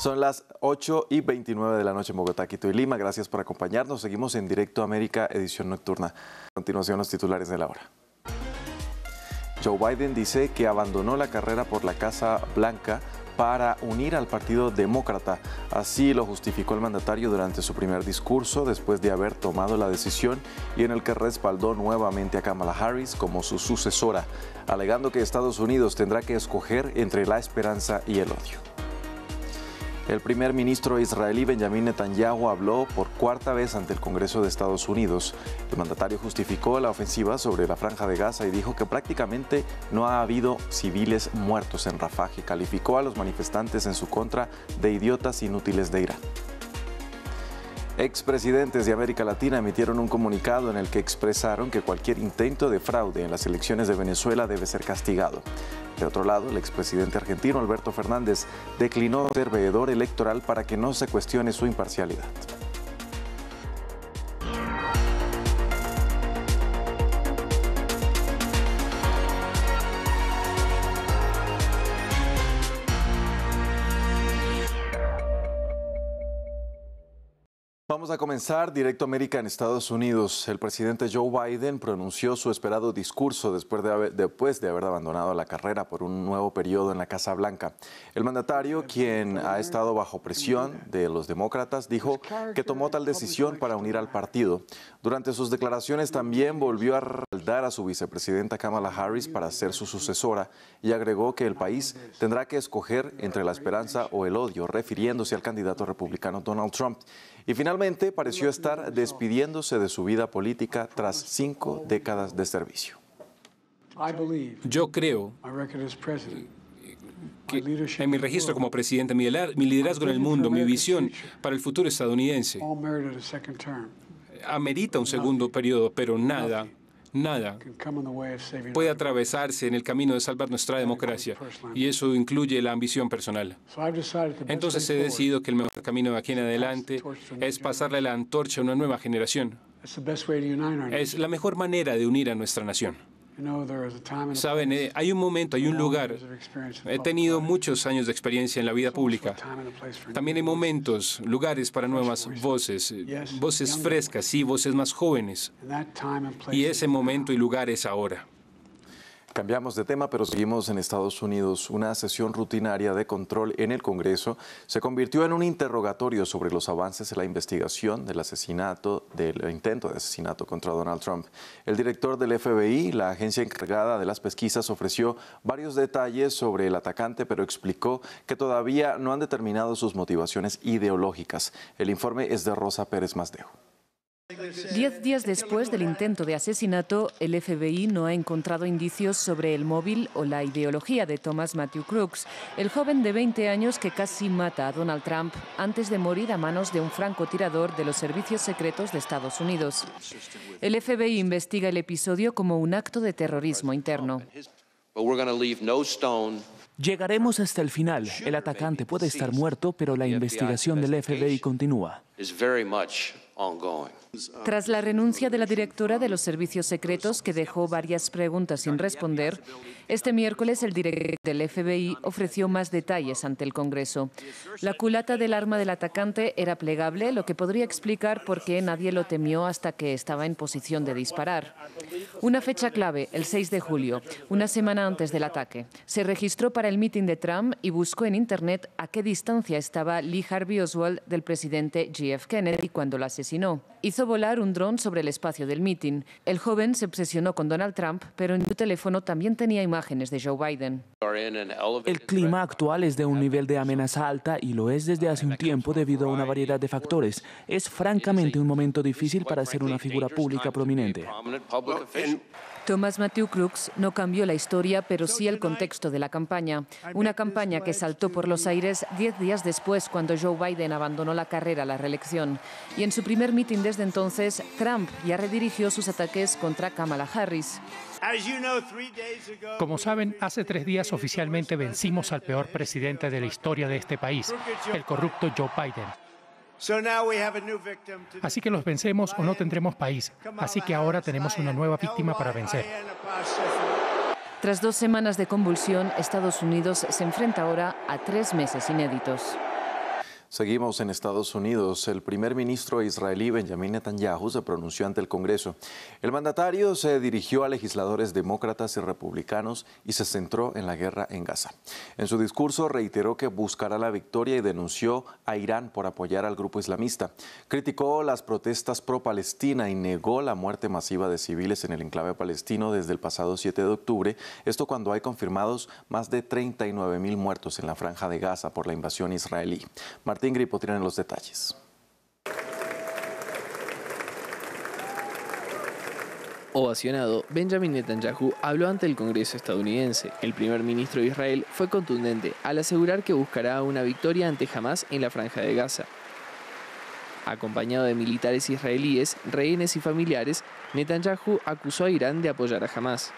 Son las 8:29 de la noche en Bogotá, Quito y Lima. Gracias por acompañarnos. Seguimos en Directo América, edición nocturna. A continuación, los titulares de la hora. Joe Biden dice que abandonó la carrera por la Casa Blanca para unir al Partido Demócrata. Así lo justificó el mandatario durante su primer discurso después de haber tomado la decisión y en el que respaldó nuevamente a Kamala Harris como su sucesora, alegando que Estados Unidos tendrá que escoger entre la esperanza y el odio. El primer ministro israelí Benjamin Netanyahu habló por cuarta vez ante el Congreso de Estados Unidos. El mandatario justificó la ofensiva sobre la Franja de Gaza y dijo que prácticamente no ha habido civiles muertos en Rafah y calificó a los manifestantes en su contra de idiotas inútiles de Irán. Expresidentes de América Latina emitieron un comunicado en el que expresaron que cualquier intento de fraude en las elecciones de Venezuela debe ser castigado. De otro lado, el expresidente argentino Alberto Fernández declinó ser veedor electoral para que no se cuestione su imparcialidad. Vamos a comenzar Directo América en Estados Unidos. El presidente Joe Biden pronunció su esperado discurso después de haber abandonado la carrera por un nuevo periodo en la Casa Blanca. El mandatario, quien ha estado bajo presión de los demócratas, dijo que tomó tal decisión para unir al partido. Durante sus declaraciones también volvió a respaldar a su vicepresidenta Kamala Harris para ser su sucesora y agregó que el país tendrá que escoger entre la esperanza o el odio, refiriéndose al candidato republicano Donald Trump. Y finalmente pareció estar despidiéndose de su vida política tras 5 décadas de servicio. Yo creo que en mi registro como presidente, mi liderazgo en el mundo, mi visión para el futuro estadounidense amerita un segundo periodo, pero nada puede atravesarse en el camino de salvar nuestra democracia, y eso incluye la ambición personal. Entonces he decidido que el mejor camino de aquí en adelante es pasarle la antorcha a una nueva generación. Es la mejor manera de unir a nuestra nación. Saben, hay un momento, hay un lugar. He tenido muchos años de experiencia en la vida pública. También hay momentos, lugares para nuevas voces, voces frescas y voces más jóvenes. Y ese momento y lugar es ahora. Cambiamos de tema, pero seguimos en Estados Unidos. Una sesión rutinaria de control en el Congreso se convirtió en un interrogatorio sobre los avances en la investigación del intento de asesinato contra Donald Trump. El director del FBI, la agencia encargada de las pesquisas, ofreció varios detalles sobre el atacante, pero explicó que todavía no han determinado sus motivaciones ideológicas. El informe es de Rosa Pérez Masdejo. 10 días después del intento de asesinato, el FBI no ha encontrado indicios sobre el móvil o la ideología de Thomas Matthew Crooks, el joven de 20 años que casi mata a Donald Trump antes de morir a manos de un francotirador de los servicios secretos de Estados Unidos. El FBI investiga el episodio como un acto de terrorismo interno. Llegaremos hasta el final. El atacante puede estar muerto, pero la investigación del FBI continúa. Tras la renuncia de la directora de los servicios secretos, que dejó varias preguntas sin responder, este miércoles el director del FBI ofreció más detalles ante el Congreso. La culata del arma del atacante era plegable, lo que podría explicar por qué nadie lo temió hasta que estaba en posición de disparar. Una fecha clave, el 6 de julio, una semana antes del ataque. Se registró para el mitin de Trump y buscó en Internet a qué distancia estaba Lee Harvey Oswald del presidente J.F. Kennedy cuando lo asesinó. Hizo volar un dron sobre el espacio del mitin. El joven se obsesionó con Donald Trump, pero en su teléfono también tenía imágenes de Joe Biden. El clima actual es de un nivel de amenaza alta y lo es desde hace un tiempo debido a una variedad de factores. Es francamente un momento difícil para ser una figura pública prominente. Thomas Matthew Crooks no cambió la historia, pero sí el contexto de la campaña. Una campaña que saltó por los aires 10 días después, cuando Joe Biden abandonó la carrera a la reelección. Y en su primer mitin desde entonces, Trump ya redirigió sus ataques contra Kamala Harris. Como saben, hace 3 días oficialmente vencimos al peor presidente de la historia de este país, el corrupto Joe Biden. Así que los vencemos o no tendremos país. Así que ahora tenemos una nueva víctima para vencer. Tras 2 semanas de convulsión, Estados Unidos se enfrenta ahora a 3 meses inéditos. Seguimos en Estados Unidos. El primer ministro israelí Benjamin Netanyahu se pronunció ante el Congreso. El mandatario se dirigió a legisladores demócratas y republicanos y se centró en la guerra en Gaza. En su discurso reiteró que buscará la victoria y denunció a Irán por apoyar al grupo islamista. Criticó las protestas pro-Palestina y negó la muerte masiva de civiles en el enclave palestino desde el pasado 7 de octubre. Esto cuando hay confirmados más de 39.000 muertos en la franja de Gaza por la invasión israelí. Martín Gripo tiene los detalles. Ovacionado, Benjamin Netanyahu habló ante el Congreso estadounidense. El primer ministro de Israel fue contundente al asegurar que buscará una victoria ante Hamás en la franja de Gaza. Acompañado de militares israelíes, rehenes y familiares, Netanyahu acusó a Irán de apoyar a Hamás.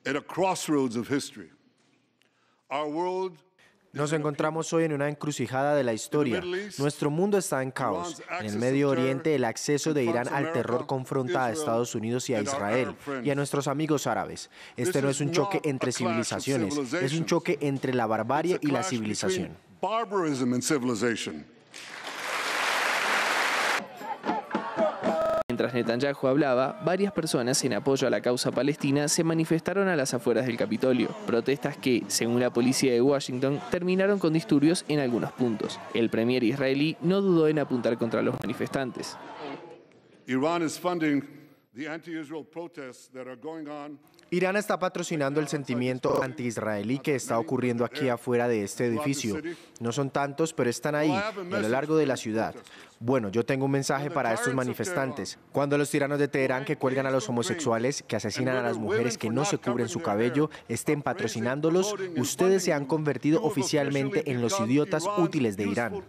At a crossroads of history. Nos encontramos hoy en una encrucijada de la historia. Nuestro mundo está en caos. En el Medio Oriente, el acceso de Irán al terror confronta a Estados Unidos y a Israel y a nuestros amigos árabes. Este no es un choque entre civilizaciones, es un choque entre la barbarie y la civilización. Mientras Netanyahu hablaba, varias personas en apoyo a la causa palestina se manifestaron a las afueras del Capitolio. Protestas que, según la policía de Washington, terminaron con disturbios en algunos puntos. El premier israelí no dudó en apuntar contra los manifestantes. Irán está patrocinando el sentimiento anti-israelí que está ocurriendo aquí afuera de este edificio. No son tantos, pero están ahí, y a lo largo de la ciudad. Bueno, yo tengo un mensaje para estos manifestantes. Cuando los tiranos de Teherán que cuelgan a los homosexuales, que asesinan a las mujeres que no se cubren su cabello, estén patrocinándolos, ustedes se han convertido oficialmente en los idiotas útiles de Irán.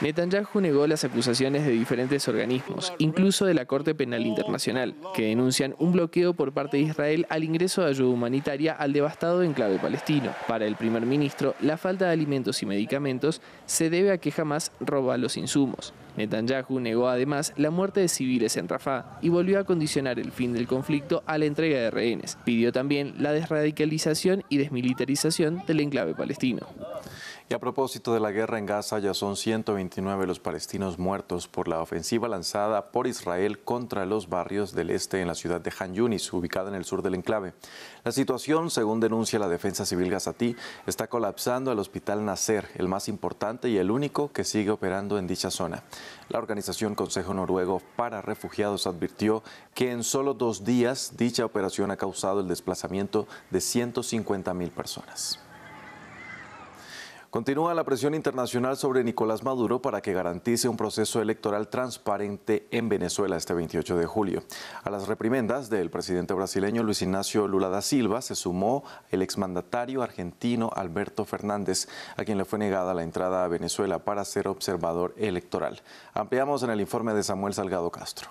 Netanyahu negó las acusaciones de diferentes organismos, incluso de la Corte Penal Internacional, que denuncian un bloqueo por parte de Israel al ingreso de ayuda humanitaria al devastado enclave palestino. Para el primer ministro, la falta de alimentos y medicamentos se debe a que Hamás roba los insumos. Netanyahu negó además la muerte de civiles en Rafah y volvió a condicionar el fin del conflicto a la entrega de rehenes. Pidió también la desradicalización y desmilitarización del enclave palestino. Y a propósito de la guerra en Gaza, ya son 129 los palestinos muertos por la ofensiva lanzada por Israel contra los barrios del este en la ciudad de Han Yunis, ubicada en el sur del enclave. La situación, según denuncia la Defensa Civil gazatí, está colapsando el Hospital Nasser, el más importante y el único que sigue operando en dicha zona. La organización Consejo Noruego para Refugiados advirtió que en solo 2 días dicha operación ha causado el desplazamiento de 150.000 personas. Continúa la presión internacional sobre Nicolás Maduro para que garantice un proceso electoral transparente en Venezuela este 28 de julio. A las reprimendas del presidente brasileño Luis Ignacio Lula da Silva se sumó el exmandatario argentino Alberto Fernández, a quien le fue negada la entrada a Venezuela para ser observador electoral. Ampliamos en el informe de Samuel Salgado Castro.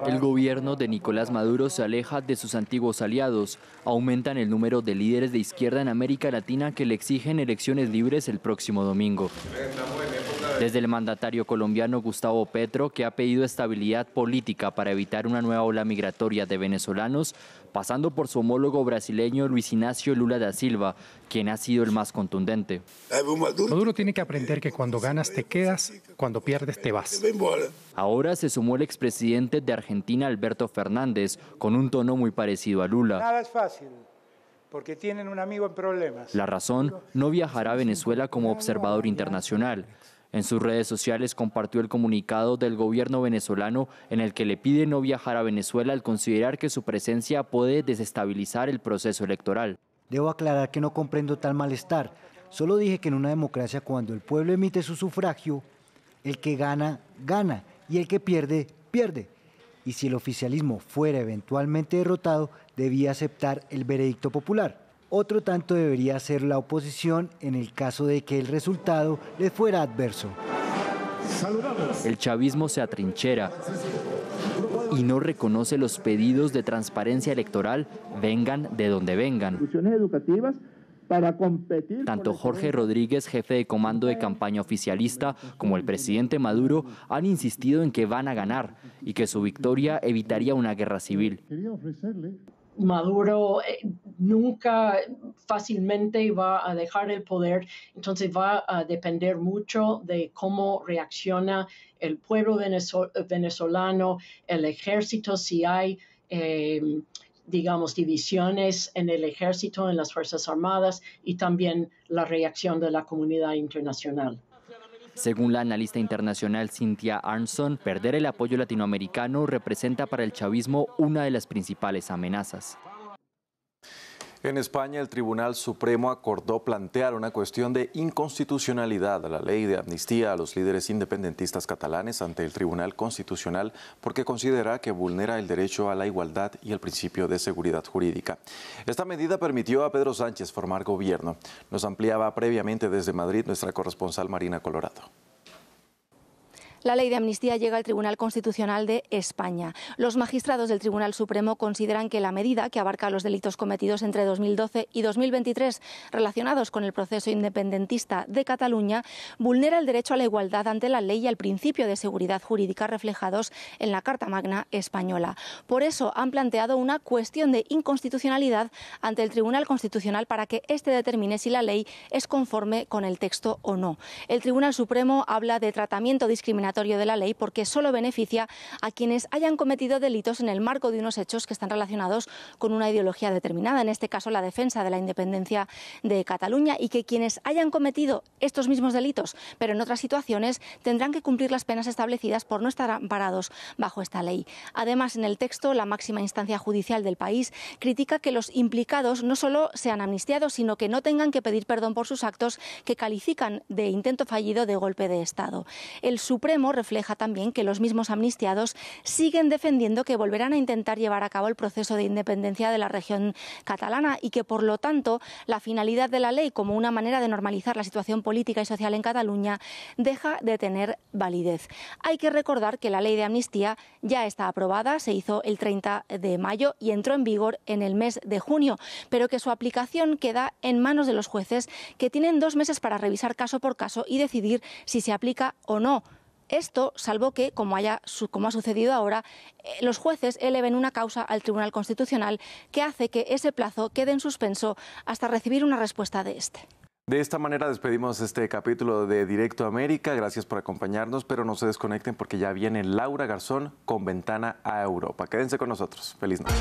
El gobierno de Nicolás Maduro se aleja de sus antiguos aliados. Aumentan el número de líderes de izquierda en América Latina que le exigen elecciones libres el próximo domingo. Desde el mandatario colombiano Gustavo Petro, que ha pedido estabilidad política para evitar una nueva ola migratoria de venezolanos, pasando por su homólogo brasileño Luis Ignacio Lula da Silva, quien ha sido el más contundente. Maduro tiene que aprender que cuando ganas te quedas, cuando pierdes te vas. Ahora se sumó el expresidente de Argentina, Alberto Fernández, con un tono muy parecido a Lula. Nada es fácil, porque tienen un amigo en problemas. La razón, no viajará a Venezuela como observador internacional. En sus redes sociales compartió el comunicado del gobierno venezolano en el que le pide no viajar a Venezuela al considerar que su presencia puede desestabilizar el proceso electoral. Debo aclarar que no comprendo tal malestar. Solo dije que en una democracia, cuando el pueblo emite su sufragio, el que gana, gana, y el que pierde, pierde. Y si el oficialismo fuera eventualmente derrotado, debía aceptar el veredicto popular. Otro tanto debería hacer la oposición en el caso de que el resultado le fuera adverso. El chavismo se atrinchera y no reconoce los pedidos de transparencia electoral, vengan de donde vengan. Tanto Jorge Rodríguez, jefe de comando de campaña oficialista, como el presidente Maduro han insistido en que van a ganar y que su victoria evitaría una guerra civil. Maduro nunca fácilmente va a dejar el poder, entonces va a depender mucho de cómo reacciona el pueblo venezolano, el ejército, si hay digamos, divisiones en el ejército, en las Fuerzas Armadas, y también la reacción de la comunidad internacional. Según la analista internacional Cynthia Arnson, perder el apoyo latinoamericano representa para el chavismo una de las principales amenazas. En España, el Tribunal Supremo acordó plantear una cuestión de inconstitucionalidad a la ley de amnistía a los líderes independentistas catalanes ante el Tribunal Constitucional porque considera que vulnera el derecho a la igualdad y el principio de seguridad jurídica. Esta medida permitió a Pedro Sánchez formar gobierno. Nos ampliaba previamente desde Madrid nuestra corresponsal Marina Colorado. La ley de amnistía llega al Tribunal Constitucional de España. Los magistrados del Tribunal Supremo consideran que la medida, que abarca los delitos cometidos entre 2012 y 2023 relacionados con el proceso independentista de Cataluña, vulnera el derecho a la igualdad ante la ley y al principio de seguridad jurídica reflejados en la Carta Magna española. Por eso han planteado una cuestión de inconstitucionalidad ante el Tribunal Constitucional para que éste determine si la ley es conforme con el texto o no. El Tribunal Supremo habla de tratamiento discriminatorio de la ley porque solo beneficia a quienes hayan cometido delitos en el marco de unos hechos que están relacionados con una ideología determinada, en este caso la defensa de la independencia de Cataluña, y que quienes hayan cometido estos mismos delitos, pero en otras situaciones, tendrán que cumplir las penas establecidas por no estar amparados bajo esta ley. Además, en el texto, la máxima instancia judicial del país critica que los implicados no solo sean amnistiados, sino que no tengan que pedir perdón por sus actos que califican de intento fallido de golpe de Estado. El Supremo refleja también que los mismos amnistiados siguen defendiendo que volverán a intentar llevar a cabo el proceso de independencia de la región catalana y que, por lo tanto, la finalidad de la ley como una manera de normalizar la situación política y social en Cataluña deja de tener validez. Hay que recordar que la ley de amnistía ya está aprobada, se hizo el 30 de mayo y entró en vigor en el mes de junio, pero que su aplicación queda en manos de los jueces, que tienen 2 meses para revisar caso por caso y decidir si se aplica o no. Esto, salvo que, como ha sucedido ahora, los jueces eleven una causa al Tribunal Constitucional que hace que ese plazo quede en suspenso hasta recibir una respuesta de este. De esta manera despedimos este capítulo de Directo América. Gracias por acompañarnos, pero no se desconecten porque ya viene Laura Garzón con Ventana a Europa. Quédense con nosotros. Feliz noche.